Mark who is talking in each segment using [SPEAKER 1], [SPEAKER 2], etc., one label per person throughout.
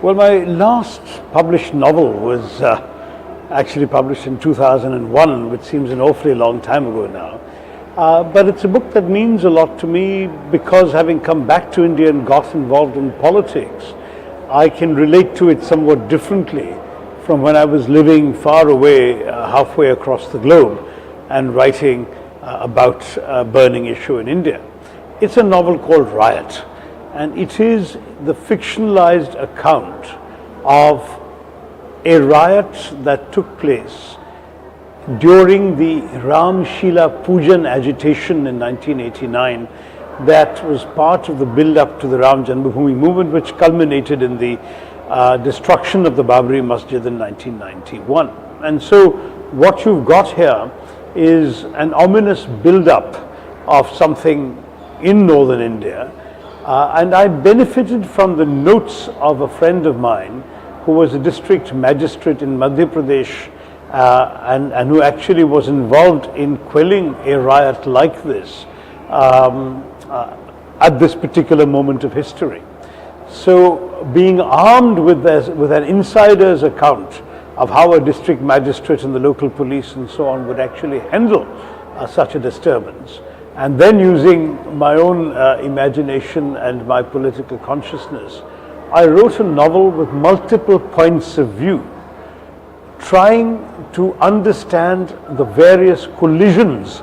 [SPEAKER 1] Well, my last published novel was actually published in 2001, which seems an awfully long time ago now. But it's a book that means a lot to me because, having come back to India and got involved in politics, I can relate to it somewhat differently from when I was living far away, halfway across the globe, and writing about a burning issue in India. It's a novel called Riot, and it is the fictionalized account of a riot that took place during the Ram Shila Pujan agitation in 1989 that was part of the build-up to the Ram Janmabhoomi movement, which culminated in the destruction of the Babri Masjid in 1991. And so what you've got here is an ominous build-up of something in northern India, and I benefited from the notes of a friend of mine who was a district magistrate in Madhya Pradesh and who actually was involved in quelling a riot like this at this particular moment of history. So being armed with an insider's account of how a district magistrate and the local police and so on would actually handle such a disturbance, and then using my own imagination and my political consciousness, I wrote a novel with multiple points of view, trying to understand the various collisions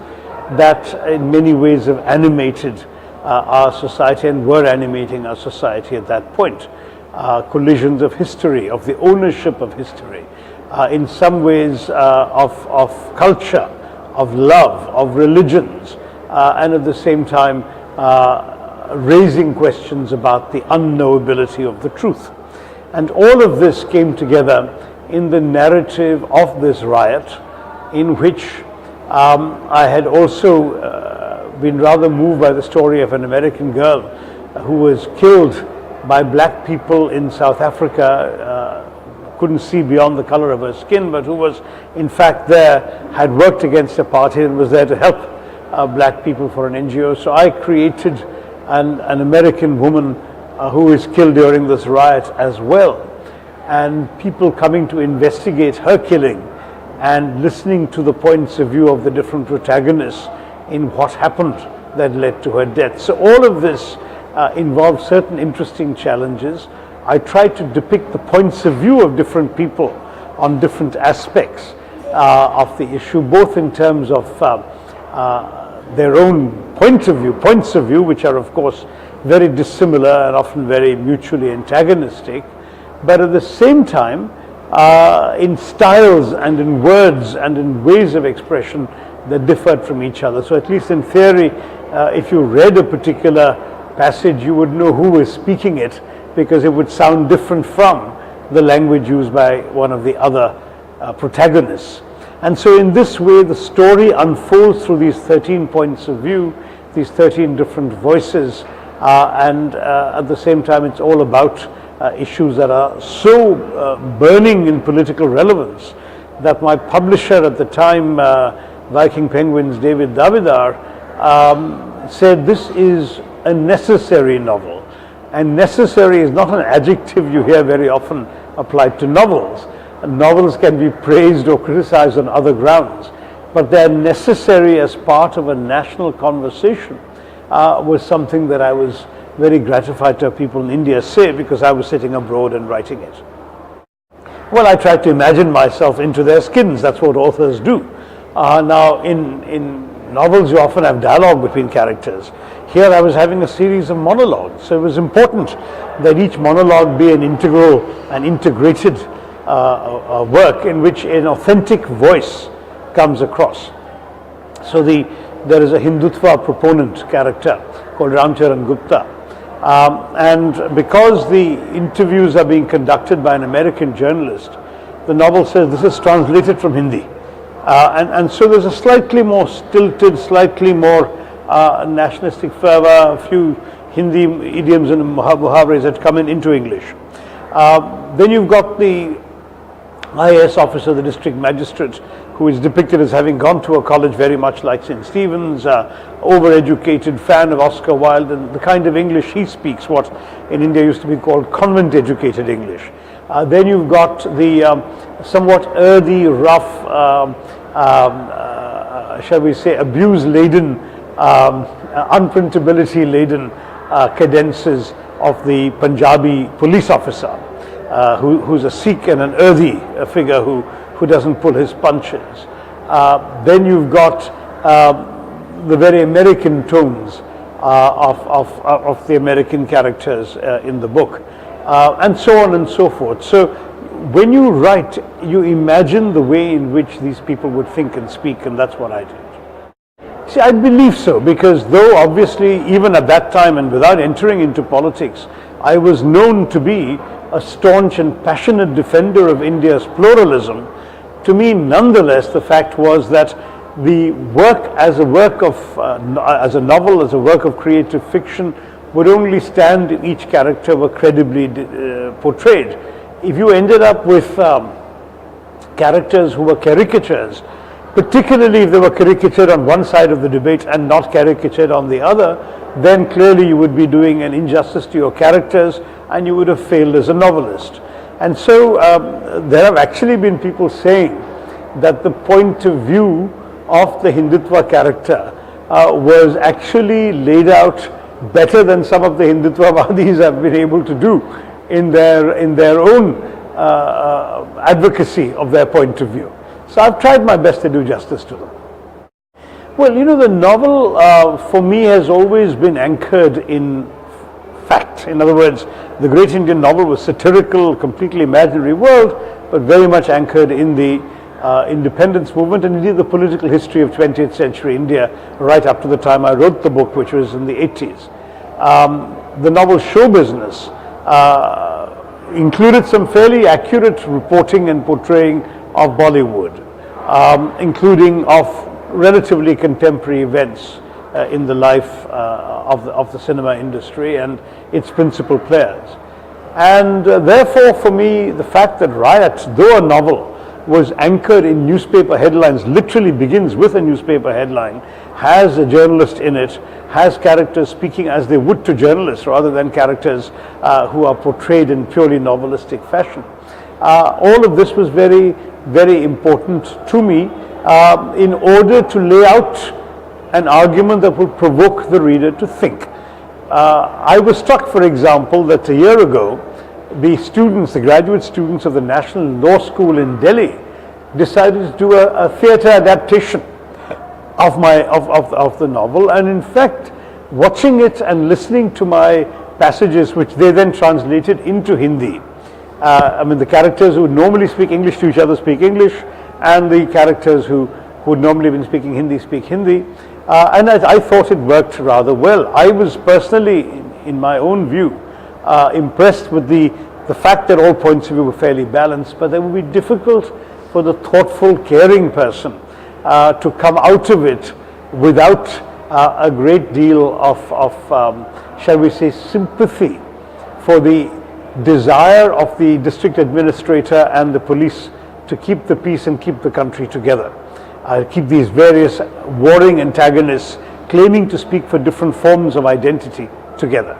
[SPEAKER 1] that in many ways have animated our society and were animating our society at that point. Collisions of history, of the ownership of history, in some ways of culture, of love, of religions, and at the same time raising questions about the unknowability of the truth. And all of this came together in the narrative of this riot, in which I had also been rather moved by the story of an American girl who was killed by black people in South Africa, couldn't see beyond the color of her skin, but who was in fact there, had worked against apartheid and was there to help black people for an NGO. So I created an American woman who is killed during this riot as well, and people coming to investigate her killing and listening to the points of view of the different protagonists in what happened that led to her death. So all of this involved certain interesting challenges. I tried to depict the points of view of different people on different aspects of the issue, both in terms of their own points of view, which are of course very dissimilar and often very mutually antagonistic, but at the same time in styles and in words and in ways of expression that differed from each other. So at least in theory, if you read a particular passage, you would know who was speaking it, because it would sound different from the language used by one of the other protagonists. And so in this way, the story unfolds through these 13 points of view, these 13 different voices, and at the same time it's all about issues that are so burning in political relevance that my publisher at the time, Viking Penguins, David Davidar, said this is a necessary novel. And necessary is not an adjective you hear very often applied to novels. Novels can be praised or criticized on other grounds, but they're necessary as part of a national conversation was something that I was very gratified to have people in India say, because I was sitting abroad and writing it. Well, I tried to imagine myself into their skins. That's what authors do. Now, in novels, you often have dialogue between characters. Here I was having a series of monologues, so it was important that each monologue be an integral and integrated work in which an authentic voice comes across. So there is a Hindutva proponent character called Ramcharan Gupta, and because the interviews are being conducted by an American journalist, the novel says this is translated from Hindi. And so there's a slightly more stilted, slightly more nationalistic fervor, a few Hindi idioms and muhavras that come into English. Then you've got the IAS officer, the district magistrate, who is depicted as having gone to a college very much like St. Stephen's, overeducated, fan of Oscar Wilde, and the kind of English he speaks, what in India used to be called convent-educated English. Then you've got the somewhat earthy, rough, shall we say, abuse-laden, unprintability-laden cadences of the Punjabi police officer, who's a Sikh and an earthy figure who doesn't pull his punches. Then you've got the very American tones of the American characters in the book, and so on and so forth. So when you write, you imagine the way in which these people would think and speak, and that's what I did. See, I believe so, because though obviously even at that time and without entering into politics, I was known to be a staunch and passionate defender of India's pluralism, to me nonetheless the fact was that the work as a work of, as a novel, as a work of creative fiction, would only stand if each character were credibly portrayed. If you ended up with characters who were caricatures, particularly if they were caricatured on one side of the debate and not caricatured on the other, then clearly you would be doing an injustice to your characters and you would have failed as a novelist. And so there have actually been people saying that the point of view of the Hindutva character was actually laid out better than some of the Hindutvavadis have been able to do in their own advocacy of their point of view. So I've tried my best to do justice to them. Well, you know, the novel for me has always been anchored in fact. In other words, the great Indian novel was satirical, completely imaginary world, but very much anchored in the independence movement and indeed the political history of 20th century India right up to the time I wrote the book, which was in the 80s. The novel Show Business included some fairly accurate reporting and portraying of Bollywood, including of relatively contemporary events in the life of the cinema industry and its principal players. And therefore for me, the fact that Riot, though a novel, was anchored in newspaper headlines, literally begins with a newspaper headline, has a journalist in it, has characters speaking as they would to journalists rather than characters who are portrayed in purely novelistic fashion. All of this was very, very important to me in order to lay out an argument that would provoke the reader to think. I was struck, for example, that a year ago, the graduate students of the National Law School in Delhi decided to do a theatre adaptation of the novel, and in fact, watching it and listening to my passages, which they then translated into Hindi. I mean, the characters who would normally speak English to each other speak English, and the characters who would normally have been speaking Hindi speak Hindi. And I thought it worked rather well. I was personally, in my own view, impressed with the fact that all points of view were fairly balanced, but it would be difficult for the thoughtful, caring person to come out of it without a great deal of shall we say, sympathy for the desire of the district administrator and the police to keep the peace and keep the country together. Keep these various warring antagonists claiming to speak for different forms of identity together.